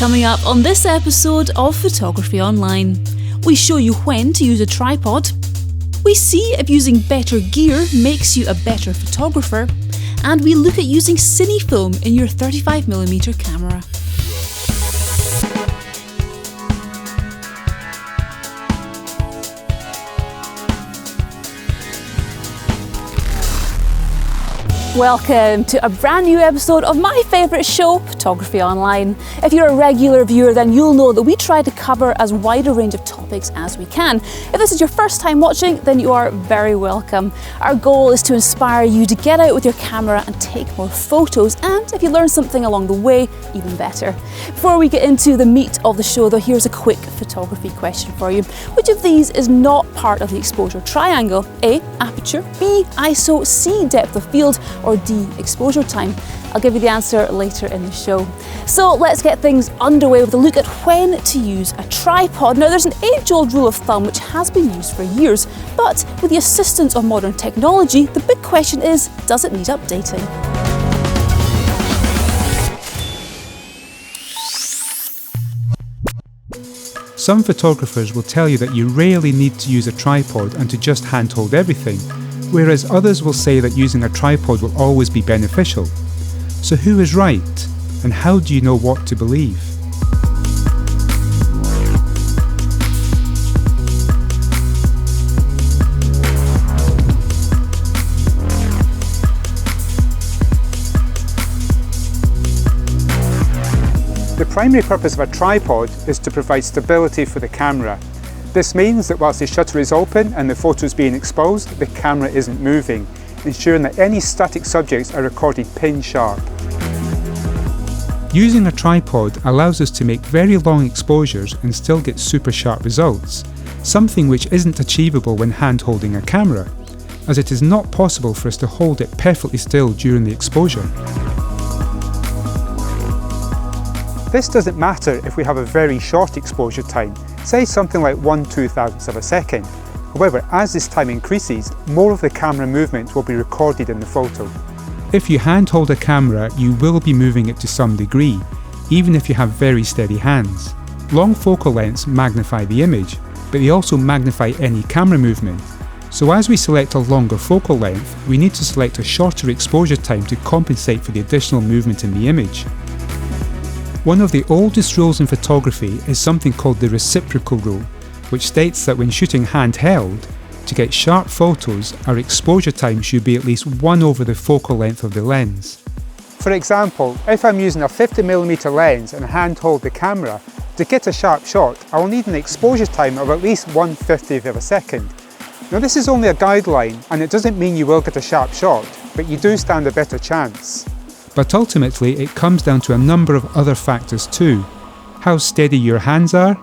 Coming up on this episode of Photography Online, we show you when to use a tripod, we see if using better gear makes you a better photographer, and we look at using Cine film in your 35mm camera. Welcome to a brand new episode of my favourite show, Photography Online. If you're a regular viewer, then you'll know that we try to cover as wide a range of topics as we can. If this is your first time watching, then you are very welcome. Our goal is to inspire you to get out with your camera and take more photos, and if you learn something along the way, even better. Before we get into the meat of the show though, here's a quick photography question for you. Which of these is not part of the exposure triangle? A, aperture, B, ISO, C, depth of field, or D, exposure time? I'll give you the answer later in the show. So let's get things underway with a look at when to use a tripod. Now there's an age-old rule of thumb which has been used for years, but with the assistance of modern technology, the big question is, does it need updating? Some photographers will tell you that you rarely need to use a tripod and to just handhold everything, whereas others will say that using a tripod will always be beneficial. So who is right, and how do you know what to believe? The primary purpose of a tripod is to provide stability for the camera. This means that whilst the shutter is open and the photo is being exposed, the camera isn't moving, ensuring that any static subjects are recorded pin sharp. Using a tripod allows us to make very long exposures and still get super sharp results, something which isn't achievable when hand-holding a camera, as it is not possible for us to hold it perfectly still during the exposure. This doesn't matter if we have a very short exposure time, say something like 1/2000th of a second. However, as this time increases, more of the camera movement will be recorded in the photo. If you handhold a camera, you will be moving it to some degree, even if you have very steady hands. Long focal lengths magnify the image, but they also magnify any camera movement. So as we select a longer focal length, we need to select a shorter exposure time to compensate for the additional movement in the image. One of the oldest rules in photography is something called the Reciprocal Rule, which states that when shooting handheld, to get sharp photos, our exposure time should be at least 1 over the focal length of the lens. For example, if I'm using a 50mm lens and handhold the camera, to get a sharp shot, I will need an exposure time of at least 1/50th of a second. Now this is only a guideline, and it doesn't mean you will get a sharp shot, but you do stand a better chance. But ultimately, it comes down to a number of other factors too. How steady your hands are,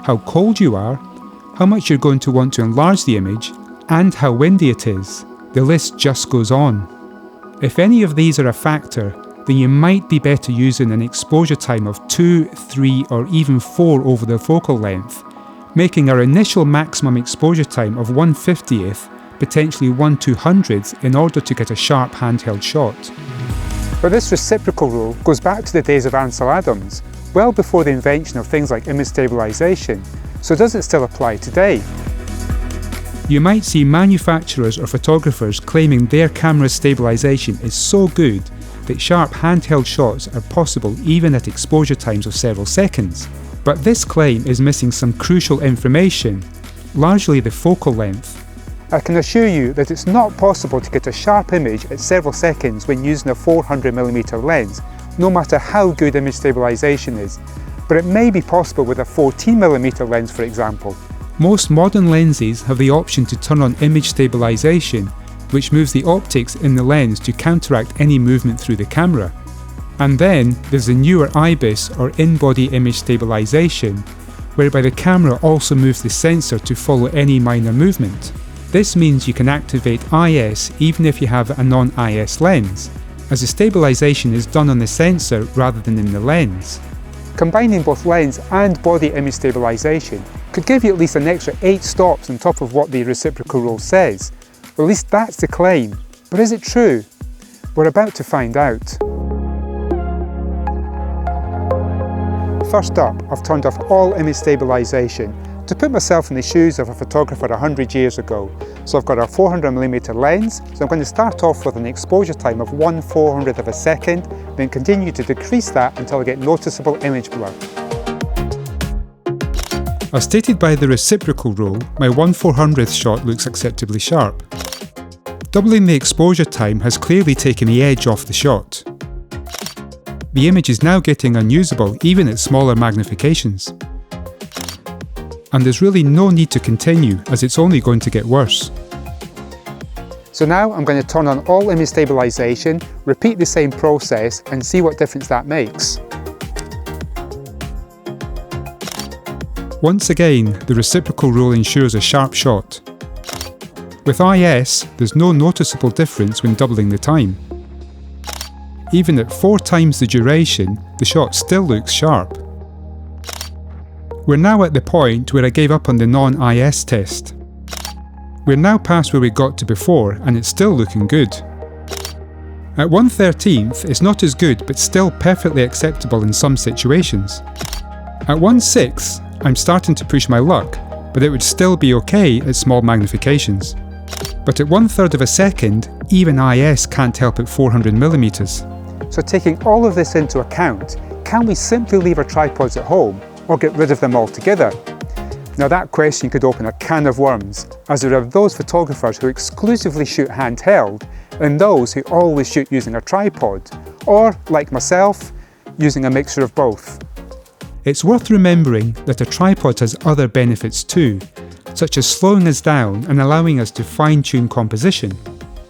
how cold you are, how much you're going to want to enlarge the image, and how windy it is. The list just goes on. If any of these are a factor, then you might be better using an exposure time of 2, 3, or even 4 over the focal length, making our initial maximum exposure time of 1/50th, potentially 1/200th, in order to get a sharp handheld shot. But this reciprocal rule goes back to the days of Ansel Adams, well before the invention of things like image stabilization, so does it still apply today? You might see manufacturers or photographers claiming their camera's stabilization is so good that sharp handheld shots are possible even at exposure times of several seconds. But this claim is missing some crucial information, largely the focal length. I can assure you that it's not possible to get a sharp image at several seconds when using a 400mm lens, no matter how good image stabilization is, but it may be possible with a 14mm lens, for example. Most modern lenses have the option to turn on image stabilization, which moves the optics in the lens to counteract any movement through the camera. And then there's the newer IBIS or in-body image stabilization, whereby the camera also moves the sensor to follow any minor movement. This means you can activate IS even if you have a non-IS lens, as the stabilization is done on the sensor rather than in the lens. Combining both lens and body image stabilization could give you at least an extra 8 stops on top of what the reciprocal rule says. Well, at least that's the claim. But is it true? We're about to find out. First up, I've turned off all image stabilization to put myself in the shoes of a photographer 100 years ago. So I've got a 400mm lens, so I'm going to start off with an exposure time of 1/400th of a second, then continue to decrease that until I get noticeable image blur. As stated by the Reciprocal Rule, my 1/400th shot looks acceptably sharp. Doubling the exposure time has clearly taken the edge off the shot. The image is now getting unusable even at smaller magnifications. And there's really no need to continue, as it's only going to get worse. So now I'm going to turn on all image stabilization, repeat the same process and see what difference that makes. Once again, the Reciprocal Rule ensures a sharp shot. With IS, there's no noticeable difference when doubling the time. Even at 4 times the duration, the shot still looks sharp. We're now at the point where I gave up on the non-IS test. We're now past where we got to before and it's still looking good. At 1/13th, it's not as good but still perfectly acceptable in some situations. At 1/6, I'm starting to push my luck, but it would still be okay at small magnifications. But at 1/3 of a second, even IS can't help at 400mm. So taking all of this into account, can we simply leave our tripods at home or get rid of them altogether? Now that question could open a can of worms, as there are those photographers who exclusively shoot handheld and those who always shoot using a tripod, or, like myself, using a mixture of both. It's worth remembering that a tripod has other benefits too, such as slowing us down and allowing us to fine-tune composition.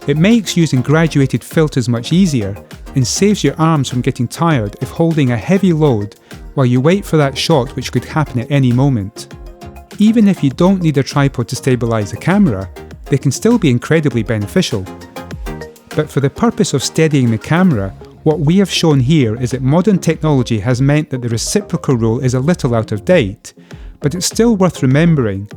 It makes using graduated filters much easier and saves your arms from getting tired if holding a heavy load while you wait for that shot, which could happen at any moment. Even if you don't need a tripod to stabilise the camera, they can still be incredibly beneficial. But for the purpose of steadying the camera, what we have shown here is that modern technology has meant that the Reciprocal Rule is a little out of date, but it's still worth remembering,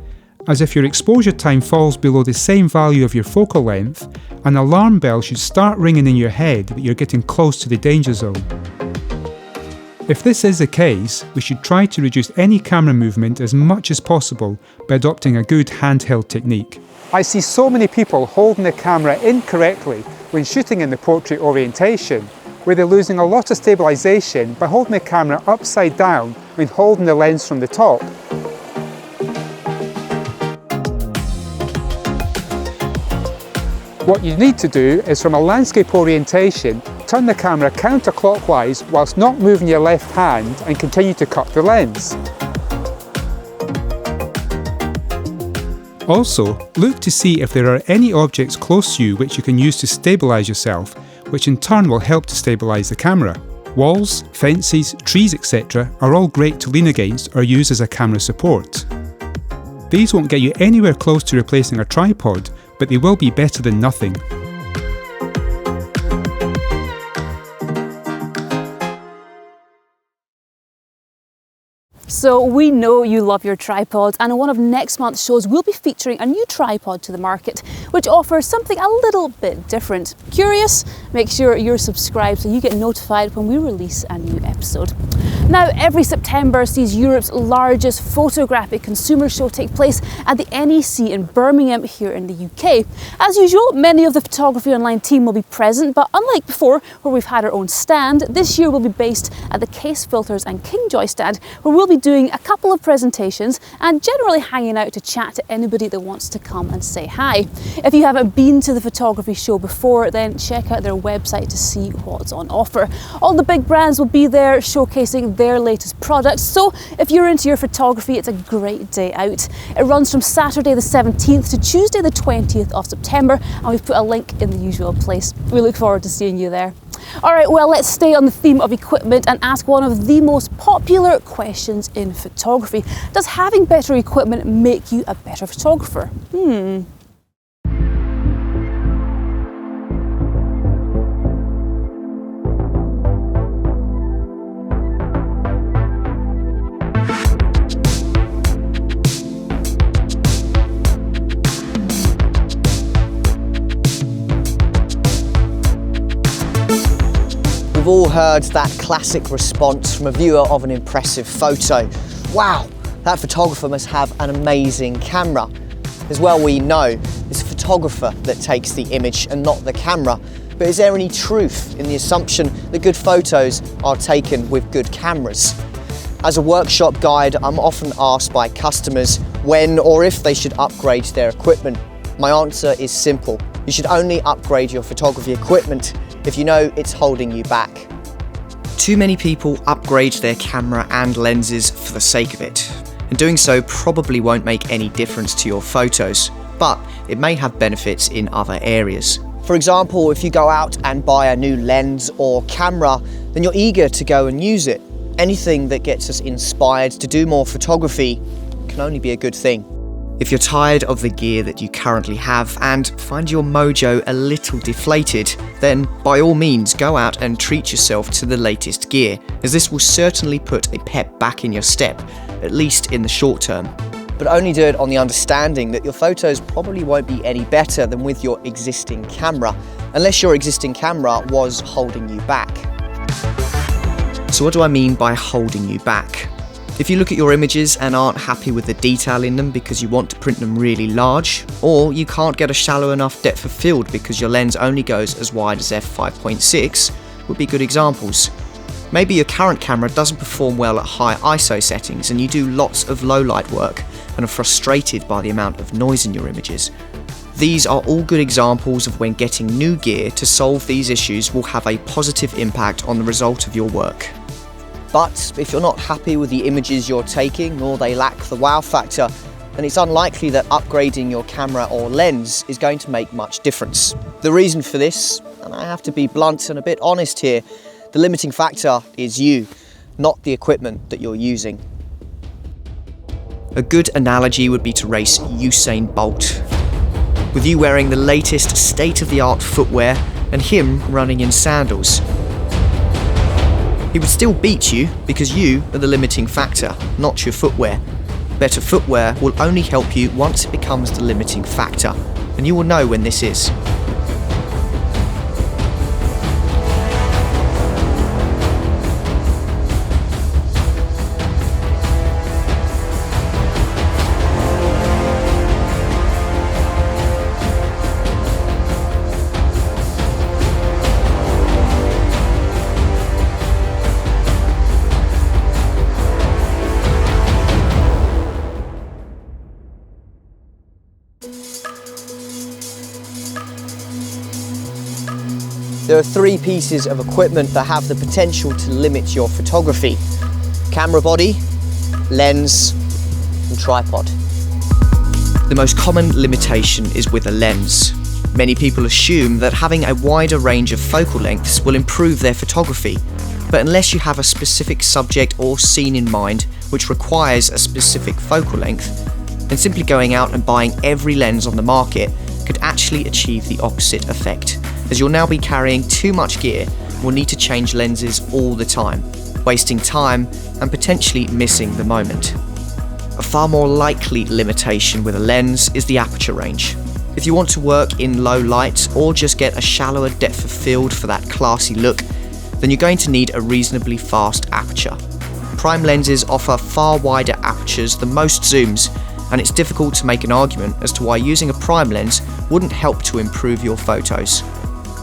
as if your exposure time falls below the same value of your focal length, an alarm bell should start ringing in your head that you're getting close to the danger zone. If this is the case, we should try to reduce any camera movement as much as possible by adopting a good handheld technique. I see so many people holding the camera incorrectly when shooting in the portrait orientation, where they're losing a lot of stabilisation by holding the camera upside down when holding the lens from the top. What you need to do is, from a landscape orientation, turn the camera counterclockwise whilst not moving your left hand and continue to cut the lens. Also, look to see if there are any objects close to you which you can use to stabilise yourself, which in turn will help to stabilise the camera. Walls, fences, trees, etc. are all great to lean against or use as a camera support. These won't get you anywhere close to replacing a tripod, but they will be better than nothing. So we know you love your tripods, and in one of next month's shows we'll be featuring a new tripod to the market which offers something a little bit different. Curious? Make sure you're subscribed so you get notified when we release a new episode. Now, every September sees Europe's largest photographic consumer show take place at the NEC in Birmingham here in the UK. As usual, many of the Photography Online team will be present, but unlike before where we've had our own stand, this year we'll be based at the Case Filters and Kingjoy stand, where we'll be doing a couple of presentations and generally hanging out to chat to anybody that wants to come and say hi. If you haven't been to the photography show before, then check out their website to see what's on offer. All the big brands will be there showcasing their latest products, so if you're into your photography, it's a great day out. It runs from Saturday the 17th to Tuesday the 20th of September, and we've put a link in the usual place. We look forward to seeing you there. Alright, well, let's stay on the theme of equipment and ask one of the most popular questions in photography. Does having better equipment make you a better photographer? We've all all heard that classic response from a viewer of an impressive photo. Wow, that photographer must have an amazing camera. As well we know, it's a photographer that takes the image and not the camera. But is there any truth in the assumption that good photos are taken with good cameras? As a workshop guide, I'm often asked by customers when or if they should upgrade their equipment. My answer is simple. You should only upgrade your photography equipment if you know it's holding you back. Too many people upgrade their camera and lenses for the sake of it, and doing so probably won't make any difference to your photos, but it may have benefits in other areas. For example, if you go out and buy a new lens or camera, then you're eager to go and use it. Anything that gets us inspired to do more photography can only be a good thing. If you're tired of the gear that you currently have and find your mojo a little deflated, then by all means go out and treat yourself to the latest gear, as this will certainly put a pep back in your step, at least in the short term. But only do it on the understanding that your photos probably won't be any better than with your existing camera, unless your existing camera was holding you back. So what do I mean by holding you back? If you look at your images and aren't happy with the detail in them because you want to print them really large, or you can't get a shallow enough depth of field because your lens only goes as wide as f5.6, would be good examples. Maybe your current camera doesn't perform well at high ISO settings and you do lots of low light work and are frustrated by the amount of noise in your images. These are all good examples of when getting new gear to solve these issues will have a positive impact on the result of your work. But if you're not happy with the images you're taking or they lack the wow factor, then it's unlikely that upgrading your camera or lens is going to make much difference. The reason for this, and I have to be blunt and a bit honest here, the limiting factor is you, not the equipment that you're using. A good analogy would be to race Usain Bolt, with you wearing the latest state-of-the-art footwear and him running in sandals. He would still beat you because you are the limiting factor, not your footwear. Better footwear will only help you once it becomes the limiting factor, and you will know when this is. There are three pieces of equipment that have the potential to limit your photography: camera body, lens, and tripod. The most common limitation is with a lens. Many people assume that having a wider range of focal lengths will improve their photography, but unless you have a specific subject or scene in mind which requires a specific focal length, then simply going out and buying every lens on the market could actually achieve the opposite effect, as you'll now be carrying too much gear and will need to change lenses all the time, wasting time and potentially missing the moment. A far more likely limitation with a lens is the aperture range. If you want to work in low light or just get a shallower depth of field for that classy look, then you're going to need a reasonably fast aperture. Prime lenses offer far wider apertures than most zooms, and it's difficult to make an argument as to why using a prime lens wouldn't help to improve your photos.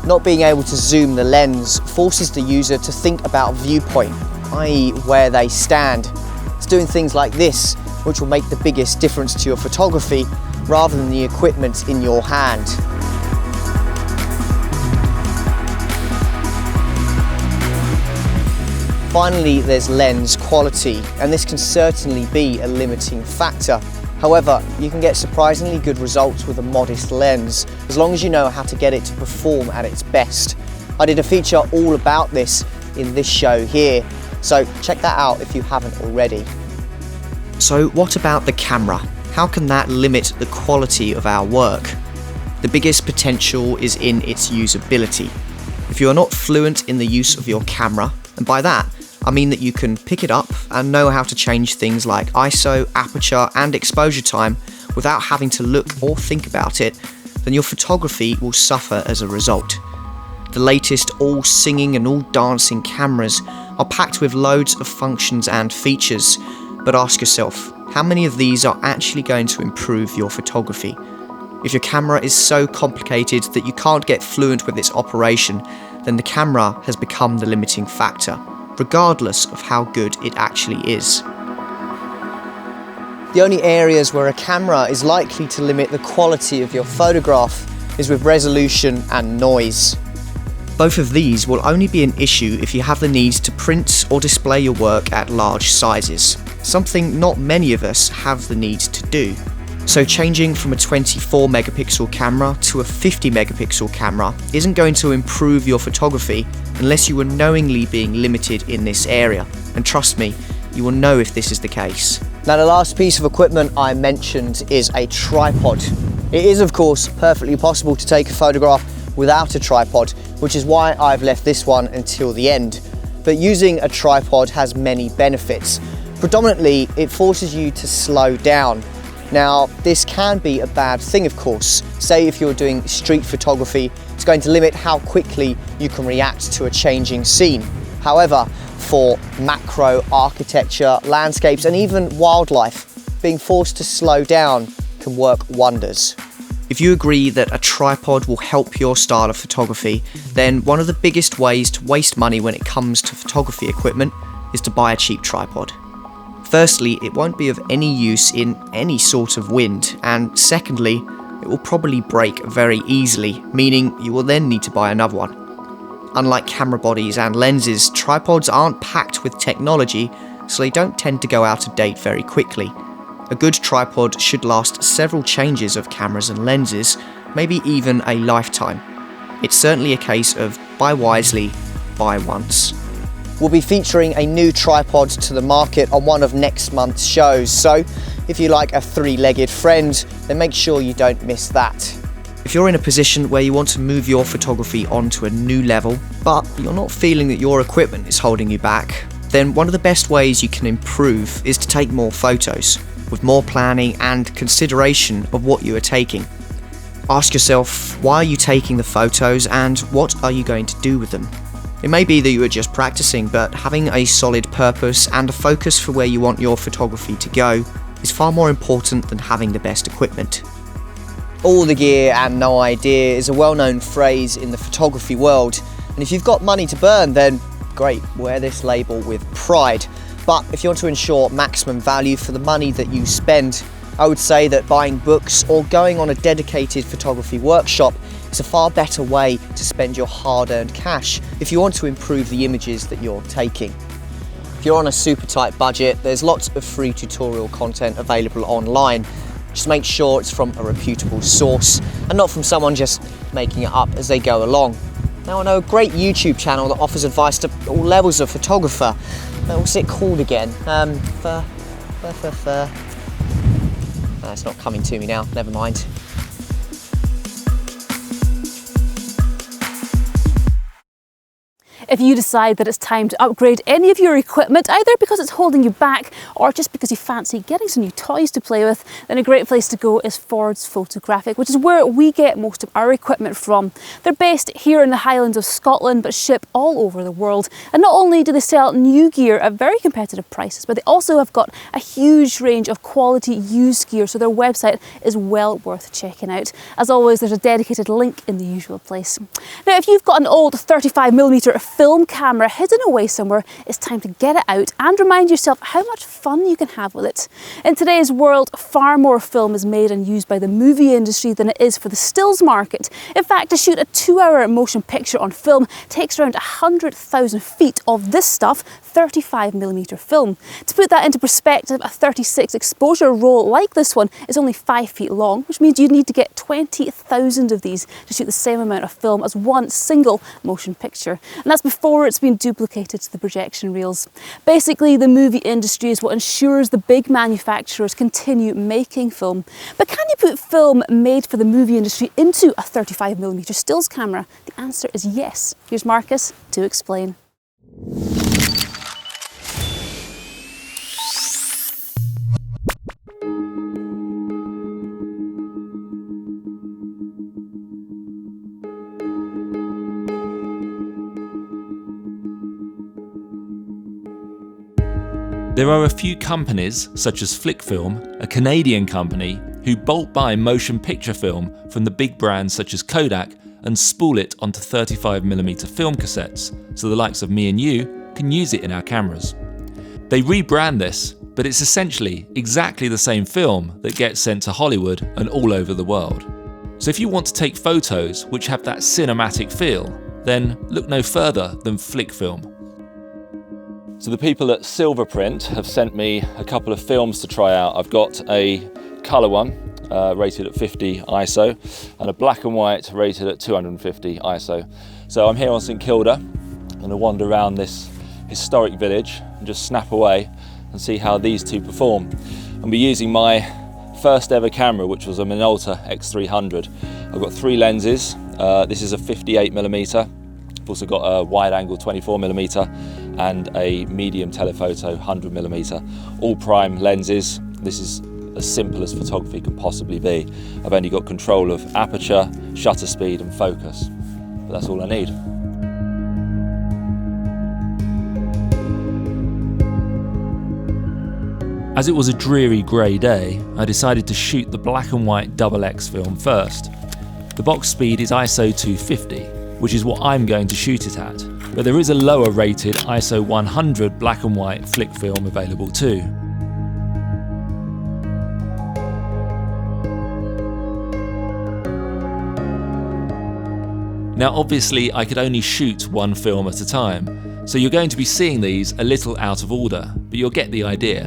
Not being able to zoom the lens forces the user to think about viewpoint, i.e. where they stand. It's doing things like this which will make the biggest difference to your photography rather than the equipment in your hand. Finally, there's lens quality, and this can certainly be a limiting factor. However, you can get surprisingly good results with a modest lens, as long as you know how to get it to perform at its best. I did a feature all about this in this show here, so check that out if you haven't already. So what about the camera? How can that limit the quality of our work? The biggest potential is in its usability. If you are not fluent in the use of your camera, and by that, I mean that you can pick it up and know how to change things like ISO, aperture, and exposure time without having to look or think about it, then your photography will suffer as a result. The latest all singing and all dancing cameras are packed with loads of functions and features, but ask yourself, how many of these are actually going to improve your photography? If your camera is so complicated that you can't get fluent with its operation, then the camera has become the limiting factor, regardless of how good it actually is. The only areas where a camera is likely to limit the quality of your photograph is with resolution and noise. Both of these will only be an issue if you have the need to print or display your work at large sizes, something not many of us have the need to do. So changing from a 24 megapixel camera to a 50 megapixel camera isn't going to improve your photography unless you are knowingly being limited in this area. And trust me, you will know if this is the case. Now, the last piece of equipment I mentioned is a tripod. It is, of course, perfectly possible to take a photograph without a tripod, which is why I've left this one until the end. But using a tripod has many benefits. Predominantly, it forces you to slow down. Now, this can be a bad thing, of course. Say if you're doing street photography, it's going to limit how quickly you can react to a changing scene. However, for macro architecture, landscapes, and even wildlife, being forced to slow down can work wonders. If you agree that a tripod will help your style of photography, then one of the biggest ways to waste money when it comes to photography equipment is to buy a cheap tripod. Firstly, it won't be of any use in any sort of wind, and secondly, it will probably break very easily, meaning you will then need to buy another one. Unlike camera bodies and lenses, tripods aren't packed with technology, so they don't tend to go out of date very quickly. A good tripod should last several changes of cameras and lenses, maybe even a lifetime. It's certainly a case of buy wisely, buy once. We'll be featuring a new tripod to the market on one of next month's shows, so if you like a three-legged friend, then make sure you don't miss that. If you're in a position where you want to move your photography onto a new level, but you're not feeling that your equipment is holding you back, then one of the best ways you can improve is to take more photos, with more planning and consideration of what you are taking. Ask yourself, why are you taking the photos and what are you going to do with them? It may be that you are just practicing, but having a solid purpose and a focus for where you want your photography to go is far more important than having the best equipment. All the gear and no idea is a well-known phrase in the photography world, and if you've got money to burn, then great, wear this label with pride. But if you want to ensure maximum value for the money that you spend, I would say that buying books or going on a dedicated photography workshop is a far better way to spend your hard-earned cash if you want to improve the images that you're taking. If you're on a super tight budget, there's lots of free tutorial content available online. Just make sure it's from a reputable source and not from someone just making it up as they go along. Now, I know a great YouTube channel that offers advice to all levels of photographer. What's it called again? It's not coming to me now, never mind. If you decide that it's time to upgrade any of your equipment, either because it's holding you back or just because you fancy getting some new toys to play with, then a great place to go is Ford's Photographic, which is where we get most of our equipment from. They're based here in the Highlands of Scotland, but ship all over the world. And not only do they sell new gear at very competitive prices, but they also have got a huge range of quality used gear, so their website is well worth checking out. As always, there's a dedicated link in the usual place. Now, if you've got an old 35mm film camera hidden away somewhere, it's time to get it out and remind yourself how much fun you can have with it. In today's world, far more film is made and used by the movie industry than it is for the stills market. In fact, to shoot a 2-hour motion picture on film takes around 100,000 feet of this stuff, 35mm film. To put that into perspective, a 36 exposure roll like this one is only 5 feet long, which means you need to get 20,000 of these to shoot the same amount of film as one single motion picture. And that's before it's been duplicated to the projection reels. Basically, the movie industry is what ensures the big manufacturers continue making film. But can you put film made for the movie industry into a 35mm stills camera? The answer is yes. Here's Marcus to explain. There are a few companies, such as Flickfilm, a Canadian company, who bulk buy motion picture film from the big brands such as Kodak and spool it onto 35mm film cassettes, so the likes of me and you can use it in our cameras. They rebrand this, but it's essentially exactly the same film that gets sent to Hollywood and all over the world. So if you want to take photos which have that cinematic feel, then look no further than Flickfilm. So the people at Silverprint have sent me a couple of films to try out. I've got a colour one, rated at 50 ISO, and a black and white rated at 250 ISO. So I'm here on St Kilda. I'm going to wander around this historic village and just snap away and see how these two perform. I'll be using my first ever camera, which was a Minolta X300. I've got 3 lenses. This is a 58mm. I've also got a wide angle 24mm and a medium telephoto 100mm. All prime lenses. This is as simple as photography can possibly be. I've only got control of aperture, shutter speed and focus, but that's all I need. As it was a dreary grey day, I decided to shoot the black and white XX film first. The box speed is ISO 250, which is what I'm going to shoot it at, but there is a lower rated ISO 100 black and white flick film available too. Now obviously I could only shoot one film at a time, so you're going to be seeing these a little out of order, but you'll get the idea.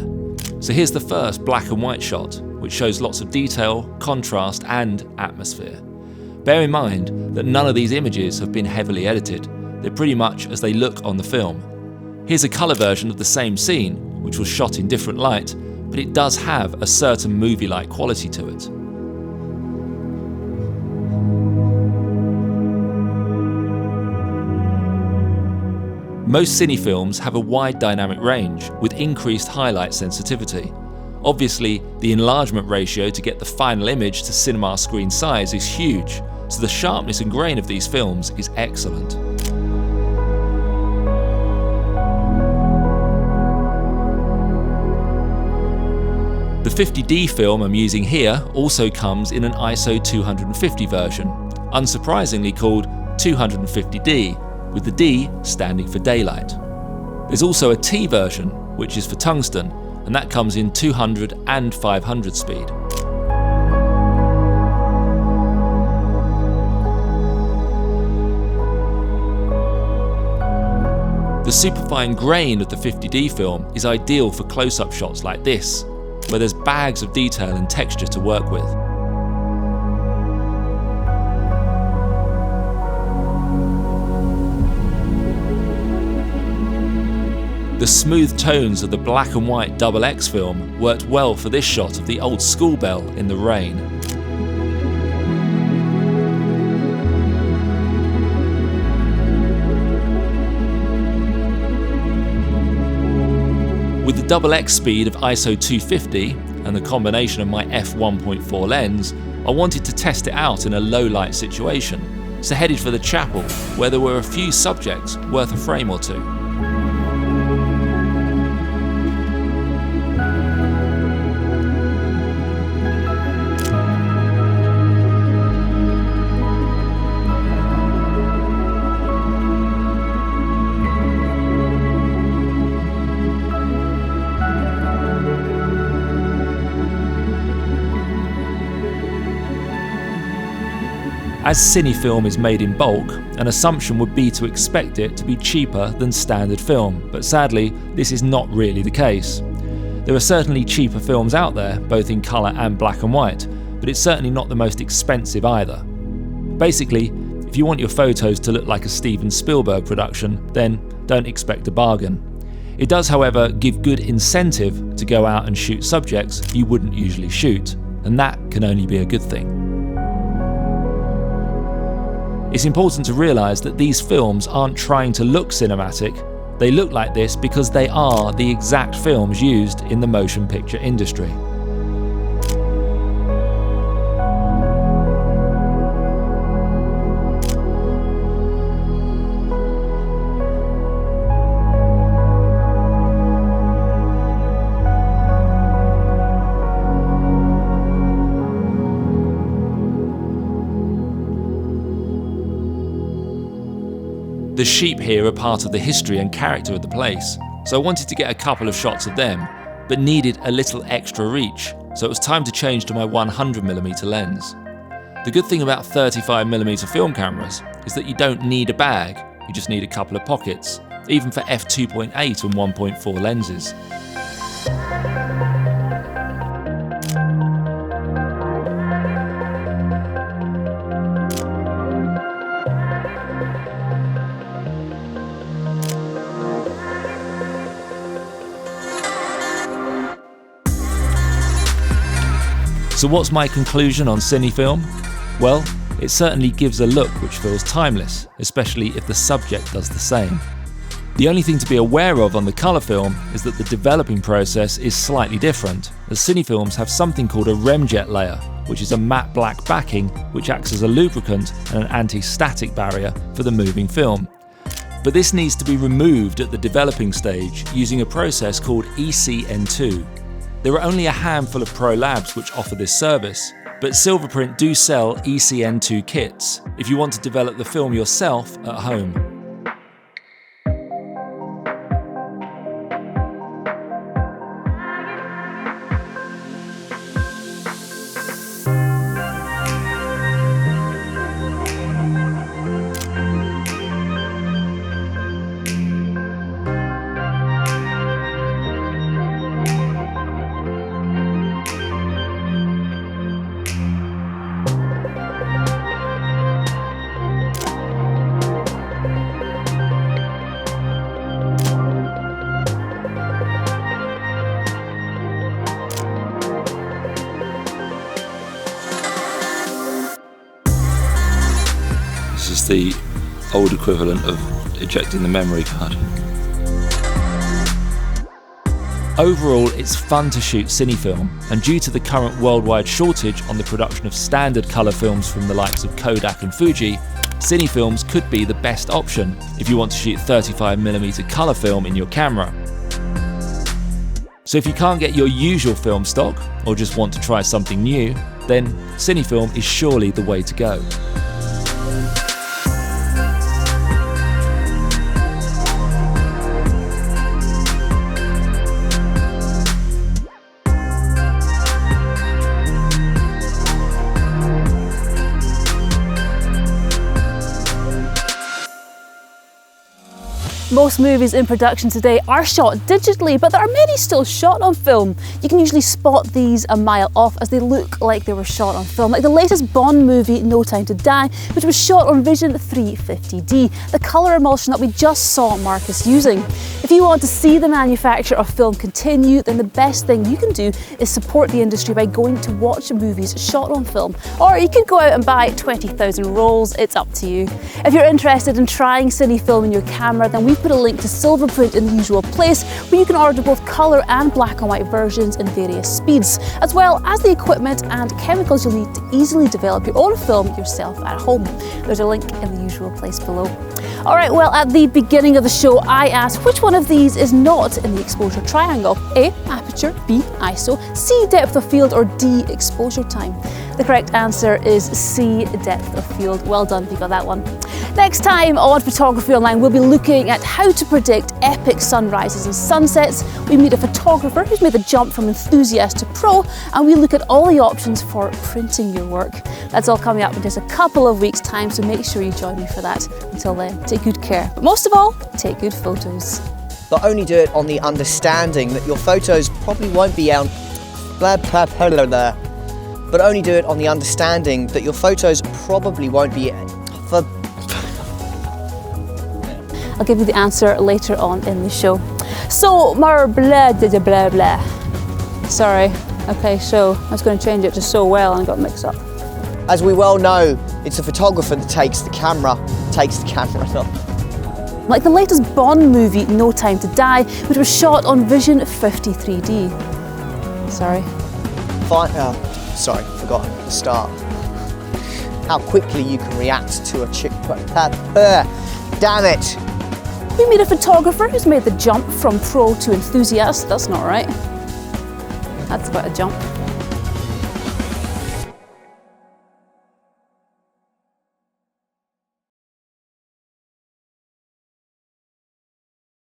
So here's the first black and white shot, which shows lots of detail, contrast and atmosphere. Bear in mind that none of these images have been heavily edited, they're pretty much as they look on the film. Here's a colour version of the same scene, which was shot in different light, but it does have a certain movie-like quality to it. Most cine films have a wide dynamic range with increased highlight sensitivity. Obviously, the enlargement ratio to get the final image to cinema screen size is huge, so the sharpness and grain of these films is excellent. The 50D film I'm using here also comes in an ISO 250 version, unsurprisingly called 250D, with the D standing for daylight. There's also a T version, which is for tungsten, and that comes in 200 and 500 speed. The superfine grain of the 50D film is ideal for close-up shots like this, where there's bags of detail and texture to work with. The smooth tones of the black and white XX film worked well for this shot of the old school bell in the rain. With the XX speed of ISO 250 and the combination of my f1.4 lens, I wanted to test it out in a low light situation, so headed for the chapel where there were a few subjects worth a frame or two. As cine film is made in bulk, an assumption would be to expect it to be cheaper than standard film, but sadly, this is not really the case. There are certainly cheaper films out there, both in colour and black and white, but it's certainly not the most expensive either. Basically, if you want your photos to look like a Steven Spielberg production, then don't expect a bargain. It does, however, give good incentive to go out and shoot subjects you wouldn't usually shoot, and that can only be a good thing. It's important to realise that these films aren't trying to look cinematic, they look like this because they are the exact films used in the motion picture industry. The sheep here are part of the history and character of the place, so I wanted to get a couple of shots of them, but needed a little extra reach, so it was time to change to my 100mm lens. The good thing about 35mm film cameras is that you don't need a bag, you just need a couple of pockets, even for f2.8 and 1.4 lenses. So what's my conclusion on Cine film? Well, it certainly gives a look which feels timeless, especially if the subject does the same. The only thing to be aware of on the colour film is that the developing process is slightly different, as Cine films have something called a remjet layer, which is a matte black backing which acts as a lubricant and an anti-static barrier for the moving film. But this needs to be removed at the developing stage using a process called ECN2. There are only a handful of pro labs which offer this service, but Silverprint do sell ECN2 kits if you want to develop the film yourself at home. This is the old equivalent of ejecting the memory card. Overall, it's fun to shoot Cine film, and due to the current worldwide shortage on the production of standard colour films from the likes of Kodak and Fuji, Cine films could be the best option if you want to shoot 35mm colour film in your camera. So if you can't get your usual film stock, or just want to try something new, then Cine film is surely the way to go. Most movies in production today are shot digitally, but there are many still shot on film. You can usually spot these a mile off as they look like they were shot on film, like the latest Bond movie, No Time to Die, which was shot on Vision 350D, the colour emulsion that we just saw Marcus using. If you want to see the manufacture of film continue, then the best thing you can do is support the industry by going to watch movies shot on film. Or you could go out and buy 20,000 rolls, it's up to you. If you're interested in trying Cine film in your camera, then we've put a link to Silverprint in the usual place, where you can order both colour and black and white versions in various speeds, as well as the equipment and chemicals you'll need to easily develop your own film yourself at home. There's a link in the usual place below. Alright, well, at the beginning of the show I asked which one of these is not in the exposure triangle. A. Aperture, B. ISO, C. Depth of field, or D. Exposure time. The correct answer is C. Depth of field. Well done if you got that one. Next time on Photography Online, we'll be looking at how to predict epic sunrises and sunsets. We meet a photographer who's made the jump from enthusiast to pro, and we look at all the options for printing your work. That's all coming up in just a couple of weeks' time, so make sure you join me for that. Until then, take good care. But most of all, take good photos. But only do it on the understanding that your photos probably won't be out. But only do it on the understanding that your photos probably won't be. I'll give you the answer later on in the show. So, blah, blah, blah, blah. Sorry. Okay, so I was going to change it to so well and got mixed up. As we well know, it's the photographer that takes the camera Like the latest Bond movie, No Time to Die, which was shot on Vision 53D. Sorry. Fine. Sorry, forgotten the start. How quickly you can react to a chick. Damn it! We meet a photographer who's made the jump from pro to enthusiast. That's not right. That's quite a jump.